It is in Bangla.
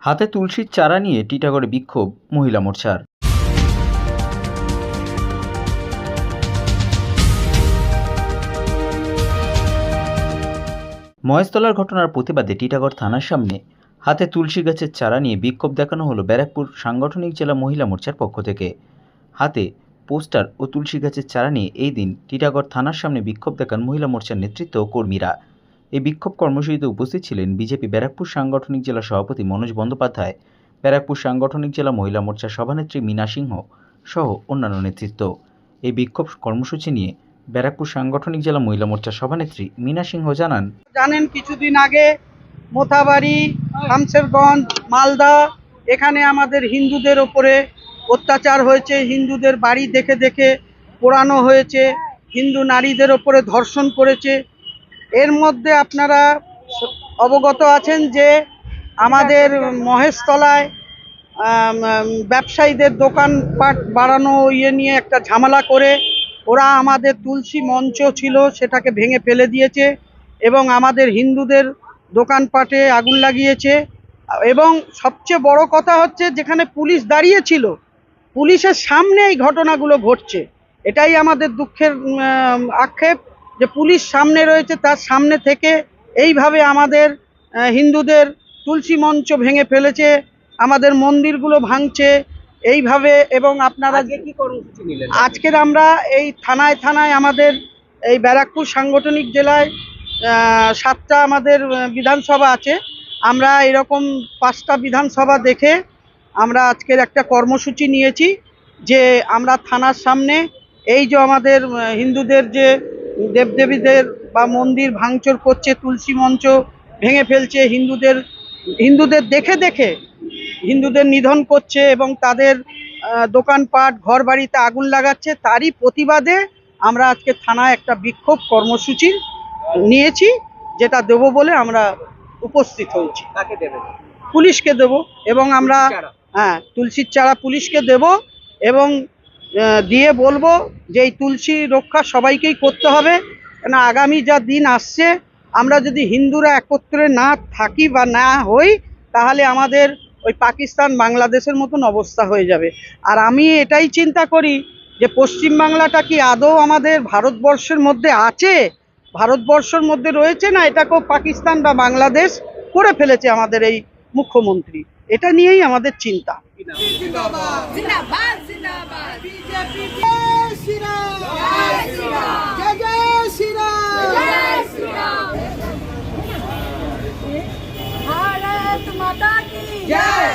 হাতে তুলসীর চারা নিয়ে টিটাগড়ে বিক্ষোভ মহিলা মোর্চার। মহেশতলার ঘটনার প্রতিবাদে টিটাগড় থানার সামনে হাতে তুলসী গাছের চারা নিয়ে বিক্ষোভ দেখানো হলো ব্যারাকপুর সাংগঠনিক জেলা মহিলা মোর্চার পক্ষ থেকে। হাতে পোস্টার ও তুলসী গাছের চারা নিয়ে এই দিন টিটাগড় থানার সামনে বিক্ষোভ দেখান মহিলা মোর্চার নেতৃত্ব ও কর্মীরা। এই বিক্ষোভ কর্মসূচিতে উপস্থিত ছিলেন বিজেপি ব্যারাকপুর সাংগঠনিক জেলা সভাপতি মনোজ বন্দ্যোপাধ্যায়, ব্যারাকপুর সাংগঠনিক জেলা মহিলা মোর্চার সভানেত্রী মীনা সিংহ সহ অন্যান্য নেতৃত্ব। এই বিক্ষোভ কর্মসূচি নিয়ে ব্যারাকপুর সাংগঠনিক জেলা মহিলা মোর্চার সভানেত্রী মীনা সিংহ জানান, কিছুদিন আগে মোথাবাড়ি, শামশেরগঞ্জ, মালদা এখানে আমাদের হিন্দুদের ওপরে অত্যাচার হয়েছে, হিন্দুদের বাড়ি দেখে দেখে পোড়ানো হয়েছে, হিন্দু নারীদের ওপরে ধর্ষণ করেছে। এর মধ্যে আপনারা অবগত আছেন যে আমাদের মহেশতলায় ব্যবসায়ীদের দোকানপাট বাড়ানো নিয়ে একটা ঝামেলা করে ওরা আমাদের তুলসী মঞ্চ ছিল সেটাকে ভেঙে ফেলে দিয়েছে এবং আমাদের হিন্দুদের দোকানপাটে আগুন লাগিয়েছে। এবং সবচেয়ে বড় কথা হচ্ছে যেখানে পুলিশ দাঁড়িয়ে ছিল, পুলিশের সামনে এই ঘটনাগুলো ঘটছে। এটাই আমাদের দুঃখের আক্ষেপ যে পুলিশ সামনে রয়েছে, তার সামনে থেকে এইভাবে আমাদের হিন্দুদের তুলসী মঞ্চ ভেঙে ফেলেছে, আমাদের মন্দিরগুলো ভাঙছে এইভাবে। এবং আপনারা কি কর্মসূচি নিলেন? আজকের আমরা এই থানায় আমাদের এই ব্যারাকপুর সাংগঠনিক জেলায় 7টা আমাদের বিধানসভা আছে। আমরা এরকম 5টা বিধানসভা দেখে আমরা আজকের একটা কর্মসূচি নিয়েছি যে আমরা থানার সামনে এই যে আমাদের হিন্দুদের যে দেবদেবীদের বা মন্দির ভাঙচুর করছে, তুলসী মঞ্চ ভেঙে ফেলছে, হিন্দুদের দেখে দেখে হিন্দুদের নিধন করছে এবং তাদের দোকানপাট ঘর বাড়িতে আগুন লাগাচ্ছে, তারই প্রতিবাদে আমরা আজকে থানায় একটা বিক্ষোভ কর্মসূচি নিয়েছি, যেটা দেব বলে আমরা উপস্থিত হয়েছি। কাকে দেবেন? পুলিশকে দেব এবং আমরা তুলসীর চারা পুলিশকে দেব এবং দিয়ে বলবো যে এই তুলসী রক্ষা সবাইকেই করতে হবে। কেন আগামী যা দিন আসছে, আমরা যদি হিন্দুরা একত্রে না থাকি বা না হই তাহলে আমাদের ওই পাকিস্তান বাংলাদেশের মতন অবস্থা হয়ে যাবে। আর আমি এটাই চিন্তা করি যে পশ্চিমবাংলাটা কি আদৌ আমাদের ভারতবর্ষের মধ্যে আছে, ভারতবর্ষের মধ্যে রয়েছে, না এটাকেও পাকিস্তান বা বাংলাদেশ করে ফেলেছে আমাদের এই মুখ্যমন্ত্রী। এটা নিয়েই আমাদের চিন্তা। भारत माता की जय।